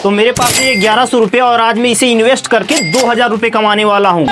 तो मेरे पास ये 1100 रुपये और आज मैं इसे इन्वेस्ट करके 2000 रुपये कमाने वाला हूँ।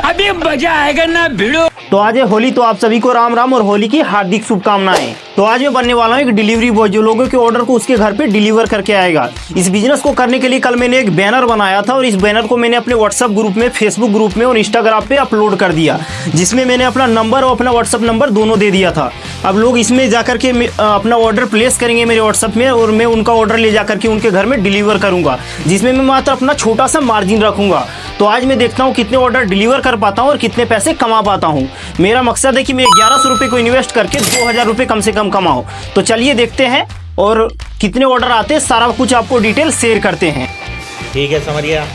अभी मजा आएगा ना भिड़ो। तो आज है होली, तो आप सभी को राम राम और होली की हार्दिक शुभकामनाएं। तो आज मैं बनने वाला हूँ एक डिलीवरी बॉय, जो लोगों के ऑर्डर को उसके घर पे डिलीवर करके आएगा। इस बिजनेस को करने के लिए कल मैंने एक बैनर बनाया था और इस बैनर को मैंने अपने व्हाट्सएप ग्रुप में, फेसबुक ग्रुप में और इंस्टाग्राम पे अपलोड कर दिया, जिसमें मैंने अपना नंबर और अपना व्हाट्सएप नंबर दोनों दे दिया था। अब लोग इसमें जाकर के अपना ऑर्डर प्लेस करेंगे मेरे व्हाट्सएप में और मैं उनका ऑर्डर ले जाकर के उनके घर में डिलीवर करूँगा, जिसमें मैं मात्र अपना छोटा सा मार्जिन रखूँगा। तो आज मैं देखता हूँ कितने ऑर्डर डिलीवर कर पाता हूँ और कितने पैसे कमा पाता हूँ। मेरा मकसद है कि मैं 1100 रुपये को इन्वेस्ट करके 2000 रुपये कम से कम कमाऊँ। तो चलिए देखते हैं और कितने ऑर्डर आते हैं, सारा कुछ आपको डिटेल शेयर करते हैं। ठीक है समरिया।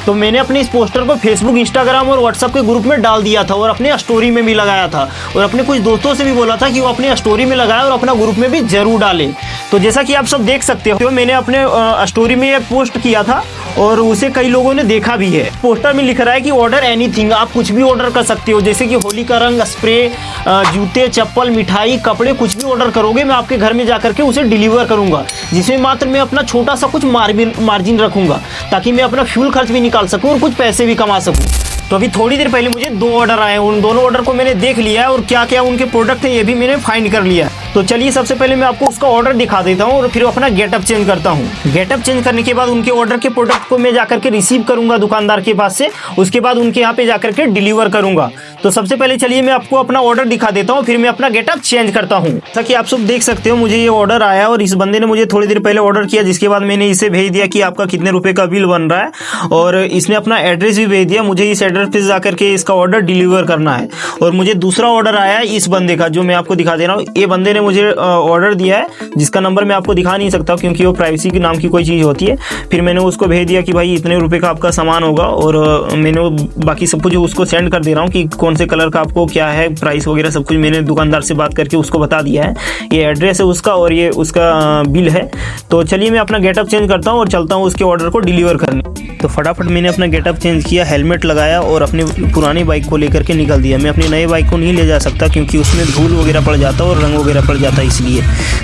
तो मैंने अपने इस पोस्टर को फेसबुक, इंस्टाग्राम और व्हाट्सएप के ग्रुप में डाल दिया था और अपने स्टोरी में भी लगाया था और अपने कुछ दोस्तों से भी बोला था कि वो अपने स्टोरी में लगाए और अपना ग्रुप में भी जरूर डालें। तो जैसा कि आप सब देख सकते हो, मैंने अपने स्टोरी में एक पोस्ट किया था और उसे कई लोगों ने देखा भी है। पोस्टर में लिख रहा है कि ऑर्डर एनीथिंग, आप कुछ भी ऑर्डर कर सकते हो, जैसे कि होली का रंग, स्प्रे, जूते, चप्पल, मिठाई, कपड़े, कुछ भी ऑर्डर करोगे मैं आपके घर में जाकर के उसे डिलीवर करूंगा, जिसमें मात्र मैं अपना छोटा सा कुछ मार्जिन रखूंगा, ताकि मैं अपना फ्यूल खर्च भी निकाल सकूं और कुछ पैसे भी कमा सकूं। तो अभी थोड़ी देर पहले मुझे 2 ऑर्डर आए, उन दोनों ऑर्डर को मैंने देख लिया है और क्या क्या उनके प्रोडक्ट हैं ये भी मैंने फाइंड कर लिया। तो चलिए सबसे पहले मैं आपको उसका ऑर्डर दिखा देता हूँ और फिर अपना गेटअप चेंज करता हूँ। गेटअप चेंज करने के बाद उनके ऑर्डर के प्रोडक्ट को मैं जाकर के रिसीव करूंगा दुकानदार के पास से, उसके बाद उनके यहाँ पे जाकर के डिलीवर करूंगा। तो सबसे पहले चलिए मैं आपको अपना ऑर्डर दिखा देता हूँ, फिर मैं अपना गेटअप चेंज करता हूँ। जैसा कि आप सब देख सकते हो, मुझे ये ऑर्डर आया और इस बंदे ने मुझे थोड़ी देर पहले ऑर्डर किया, जिसके बाद मैंने इसे भेज दिया कि आपका कितने रुपए का बिल बन रहा है और इसने अपना एड्रेस भी भेज दिया। मुझे इस एड्रेस पे जाकर के इसका ऑर्डर डिलीवर करना है। और मुझे दूसरा ऑर्डर आया है इस बंदे का, जो मैं आपको दिखा दे रहा हूँ। ये बंदे ने मुझे ऑर्डर दिया है, जिसका नंबर मैं आपको दिखा नहीं सकता क्योंकि वो प्राइवेसी के नाम की कोई चीज़ होती है। फिर मैंने उसको भेज दिया कि भाई इतने रुपए का आपका सामान होगा और मैंने बाकी सब कुछ उसको सेंड कर दे रहा हूँ कि कौन से कलर का आपको क्या है, प्राइस वगैरह सब कुछ मैंने दुकानदार से बात करके उसको बता दिया है। ये एड्रेस है उसका और ये उसका बिल है। तो चलिए मैं अपना गेटअप चेंज करता हूँ और चलता हूँ उसके ऑर्डर को डिलीवर करने। तो फटाफट मैंने अपना गेटअप चेंज किया, हेलमेट लगाया और अपनी पुरानी बाइक को लेकर के निकल दिया। मैं अपनी नई बाइक को नहीं ले जा सकता क्योंकि उसमें धूल वगैरह पड़ जाता और रंग वगैरह पड़ जाता, इसलिए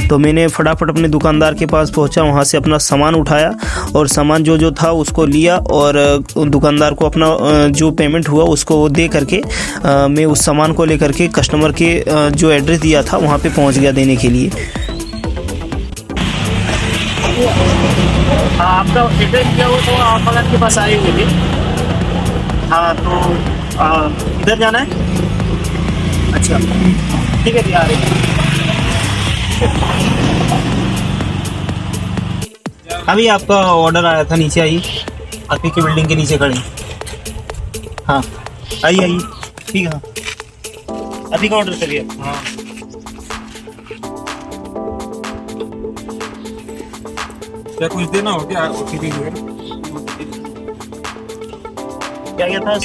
तो मैंने फटाफट अपने दुकानदार के पास पहुंचा, वहां से अपना सामान उठाया और सामान जो था उसको लिया और दुकानदार को अपना जो पेमेंट हुआ उसको दे करके मैं उस सामान को लेकर के कस्टमर के जो एड्रेस दिया था वहाँ पे पहुँच गया देने के लिए। आपका एड्रेस दिया हो तो आप अगर के पास आए हुए थे। हाँ तो इधर जाना है। अच्छा ठीक है, आ रहे हैं। अभी आपका ऑर्डर आया था, नीचे आइए, आपकी की बिल्डिंग के नीचे खड़ी। हाँ आइए आइए, ठीक है। हाँ अभी का ऑर्डर करिए। हाँ क्या कुछ देना हो क्या? ओटीपी क्या क्या था?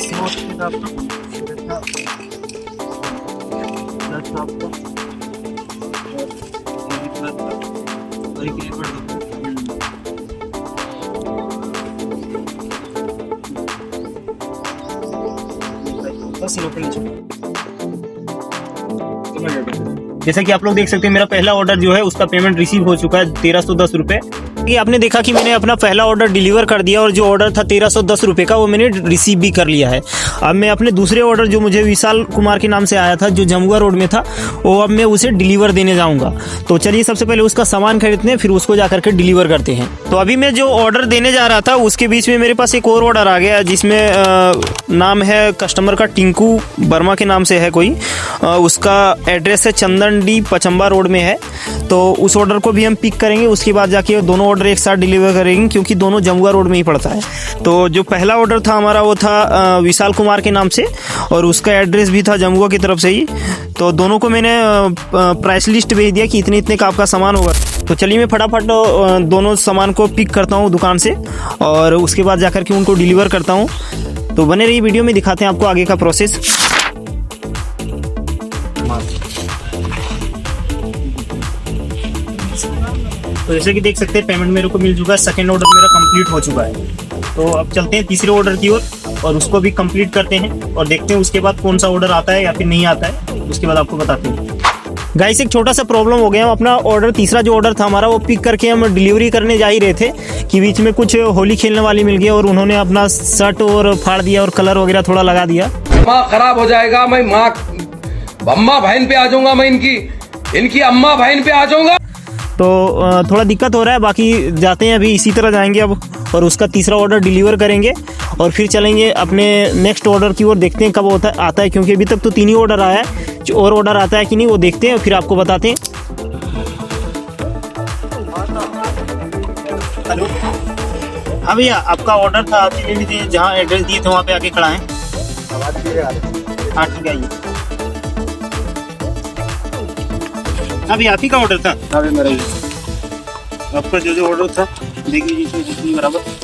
जैसा कि आप लोग देख सकते हैं, मेरा पहला ऑर्डर जो है उसका पेमेंट रिसीव हो चुका है 1310 रुपये। कि आपने देखा कि मैंने अपना पहला ऑर्डर डिलीवर कर दिया और जो ऑर्डर था 1310 रुपये का वो मैंने रिसीव भी कर लिया है। अब मैं अपने दूसरे ऑर्डर जो मुझे विशाल कुमार के नाम से आया था, जो जमुआ रोड में था, वो अब मैं उसे डिलीवर देने जाऊंगा। तो चलिए सबसे पहले उसका सामान खरीदते हैं, फिर उसको जा करके डिलीवर करते हैं। तो अभी मैं जो ऑर्डर देने जा रहा था उसके बीच में मेरे पास एक और ऑर्डर आ गया, जिसमें नाम है कस्टमर का टिंकू वर्मा के नाम से है कोई। उसका एड्रेस है चंदन डी पचम्बा रोड में है। तो उस ऑर्डर को भी हम पिक करेंगे, उसके बाद जाके दोनों ऑर्डर एक साथ डिलीवर करेंगे क्योंकि दोनों जमुआ रोड में ही पड़ता है। तो जो पहला ऑर्डर था हमारा वो था विशाल कुमार के नाम से और उसका एड्रेस भी था जमुआ की तरफ से ही। तो दोनों को मैंने प्राइस लिस्ट भेज दिया कि इतने इतने का आपका सामान होगा। तो चलिए मैं फटाफट दोनों सामान को पिक करता हूँ दुकान से और उसके बाद जाकर के उनको डिलीवर करता हूँ। तो बने रहिए वीडियो में, दिखाते हैं आपको आगे का प्रोसेस। तो जैसे कि देख सकते हैं पेमेंट मेरे को मिल चुका है, सेकंड ऑर्डर मेरा कंप्लीट हो चुका है। तो अब चलते हैं तीसरे ऑर्डर की ओर और उसको भी कंप्लीट करते हैं और देखते हैं उसके बाद कौन सा ऑर्डर आता है या फिर नहीं आता है, उसके बाद आपको बताते हैं। गाइस एक छोटा सा प्रॉब्लम हो गया। हम अपना ऑर्डर, तीसरा जो ऑर्डर था हमारा, वो पिक करके हम डिलीवरी करने जा ही रहे थे कि बीच में कुछ होली खेलने वाली मिल गई और उन्होंने अपना शर्ट और फाड़ दिया और कलर वगैरह थोड़ा लगा दिया। माँ खराब हो जाएगा, मैं माँ अम्मा बहन पे आ जाऊंगा, मैं इनकी अम्मा बहन पे आ जाऊंगा। तो थोड़ा दिक्कत हो रहा है। बाकी जाते हैं, अभी इसी तरह जाएंगे अब और उसका तीसरा ऑर्डर डिलीवर करेंगे और फिर चलेंगे अपने नेक्स्ट ऑर्डर की ओर। देखते हैं कब आता है क्योंकि अभी तक तो 3 ही ऑर्डर आया है। जो और ऑर्डर आता है कि नहीं वो देखते हैं और फिर आपको बताते हैं। हेलो, हाँ भैया, आपका ऑर्डर था, आप ले लीजिए। जहाँ एड्रेस दिए थे वहाँ पे आके खड़ा है। हाँ ठीक है, आइए। हाँ भैया, आप ही का ऑर्डर था? हाँ मेरा ही। आपका जो ऑर्डर था देख लीजिए, इसमें जितनी बराबर।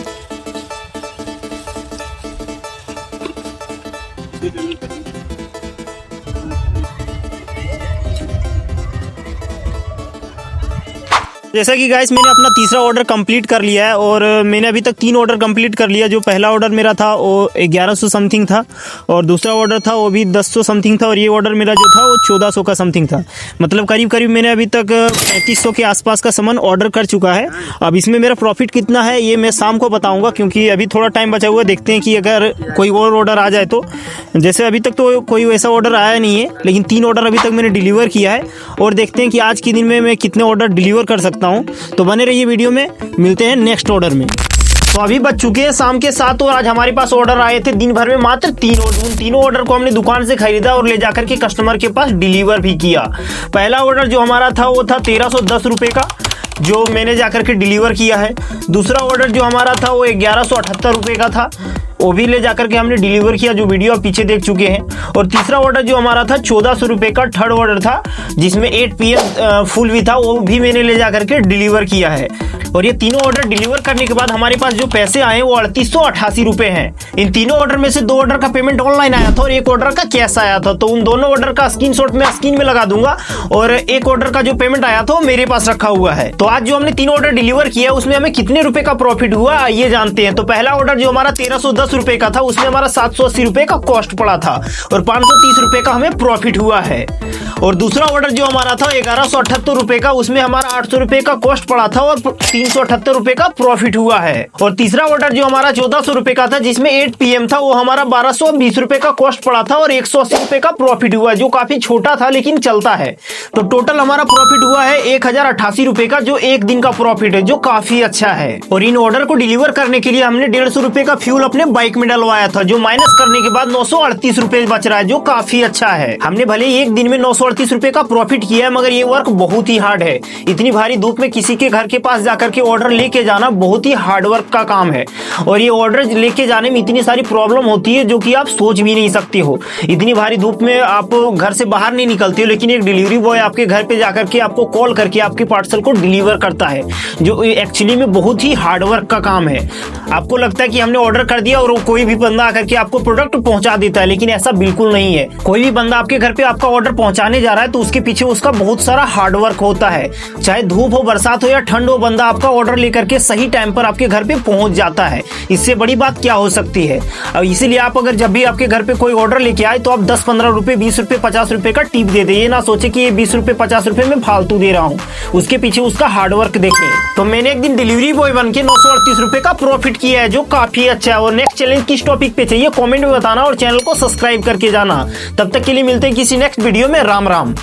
जैसा कि गाइस मैंने अपना तीसरा ऑर्डर कंप्लीट कर लिया है और मैंने अभी तक 3 ऑर्डर कंप्लीट कर लिया। जो पहला ऑर्डर मेरा था वो 1100 समथिंग था और दूसरा ऑर्डर था वो भी 1000 समथिंग था और ये ऑर्डर मेरा जो था वो 1400 का समथिंग था। मतलब करीब करीब मैंने अभी तक 3500 के आसपास का सामान ऑर्डर कर चुका है। अब इसमें मेरा प्रॉफिट कितना है ये मैं शाम को बताऊँगा क्योंकि अभी थोड़ा टाइम बचा हुआ है। देखते हैं कि अगर कोई और ऑर्डर आ जाए तो। जैसे अभी तक तो कोई वैसा ऑर्डर आया नहीं है, लेकिन 3 ऑर्डर अभी तक मैंने डिलीवर किया है और देखते हैं कि आज के दिन में मैं कितने ऑर्डर डिलीवर कर सकता हूँ। तो बने रहिए वीडियो में, मिलते हैं नेक्स्ट ऑर्डर में। तो अभी बज चुके हैं शाम के 7 और आज हमारे पास ऑर्डर आए थे दिन भर में मात्र 3 ऑर्डर। उन तीनों ऑर्डर को हमने दुकान से खरीदा और ले जाकर के कस्टमर के पास डिलीवर भी किया। पहला ऑर्डर जो हमारा था वो था 1310 रुपये का, जो मैंने जाकर के डिलीवर किया है। दूसरा ऑर्डर जो हमारा था वो 1178 रुपये का था, वो भी ले जाकर के हमने डिलीवर किया, जो वीडियो आप पीछे देख चुके हैं। और तीसरा ऑर्डर जो हमारा था 1400 रुपये का थर्ड ऑर्डर था, जिसमें 8 PM फुल भी था, वो भी मैंने ले जाकर के डिलीवर किया है। और ये तीनों ऑर्डर डिलीवर करने के बाद हमारे पास जो पैसे आए वो 3888 रुपये हैं। इन तीनों ऑर्डर में से 2 ऑर्डर का पेमेंट ऑनलाइन आया था और 1 ऑर्डर का कैश आया था। तो उन दोनों ऑर्डर का स्क्रीनशॉट मैं स्क्रीन में लगा दूंगा और 1 ऑर्डर का जो पेमेंट आया था वो मेरे पास रखा हुआ है। तो आज जो हमने 3 ऑर्डर डिलीवर किया उसमें हमें कितने रुपए का प्रॉफिट हुआ आइए जानते हैं। तो पहला ऑर्डर जो हमारा 1310 रुपये का था उसमें हमारा 780 रुपये का कॉस्ट पड़ा था और 530 रुपये का हमें प्रॉफिट हुआ है। और दूसरा ऑर्डर जो हमारा था 1178 रुपये का, उसमें हमारा 800 रुपये का कॉस्ट पड़ा था और 378 रुपये का प्रॉफिट हुआ है। और तीसरा ऑर्डर जो हमारा 1400 रुपये का था, जिसमें 8 PM था, वो हमारा 1220 रुपये का कॉस्ट पड़ा था और 180 रुपये का प्रॉफिट हुआ, जो काफी छोटा था लेकिन चलता है। तो टोटल हमारा प्रॉफिट हुआ है 1088 रुपये का, जो एक दिन का प्रॉफिट है, जो काफी अच्छा है। और इन ऑर्डर को डिलीवर करने के लिए हमने 150 रुपये का फ्यूल अपने बाइक में डलवाया था, जो माइनस करने के बाद 938 रुपये बच रहा है, जो काफी अच्छा है। हमने भले ही एक दिन में 938 रुपये का प्रॉफिट किया है, मगर ये वर्क बहुत ही हार्ड है। इतनी भारी धूप में किसी के घर के पास जाकर के ऑर्डर लेके जाना बहुत ही हार्ड वर्क का काम है और ये ऑर्डर लेके जाने में इतनी सारी प्रॉब्लम होती है जो कि आप सोच भी नहीं सकते हो। इतनी भारी धूप में आप घर से बाहर नहीं निकलते हो, लेकिन एक डिलीवरी बॉय आपके घर पे जाकर के आपको कॉल करके आपके पार्सल को डिलीवर करता है, जो एक्चुअली में बहुत ही हार्ड वर्क का काम है। आपको लगता है कि हमने ऑर्डर कर दिया और कोई भी बंदा आकर के आपको प्रोडक्ट पहुंचा देता है, लेकिन ऐसा बिल्कुल नहीं है। कोई भी बंदा आपके घर पे आपका ऑर्डर पहुंचाने जा रहा है तो उसके पीछे उसका बहुत सारा हार्ड वर्क होता है। चाहे धूप हो, बरसात हो या ठंड हो, बंदा आपका ऑर्डर लेकर के सही टाइम पर आपके घर पे पहुंच जाता है। इससे बड़ी बात क्या हो सकती है। अब इसीलिए आप अगर जब भी आपके घर पे कोई ऑर्डर लेके आए तो आप 10-15 रुपए, 20 रुपए, 50 रुपए का टिप दे दे। ना सोचे कि ये 20 रुपए 50 रुपए में फालतू दे रहा हूँ, उसके पीछे उसका हार्ड वर्क देखें। तो मैंने एक दिन डिलीवरी बॉय बन के 938 रुपए का प्रॉफिट किया है, जो काफी अच्छा है। और नेक्स्ट चैलेंज किस टॉपिक पे चाहिए कॉमेंट में बताना और चैनल को सब्सक्राइब करके जाना। तब तक के लिए मिलते हैं किसी नेक्स्ट वीडियो में। राम राम।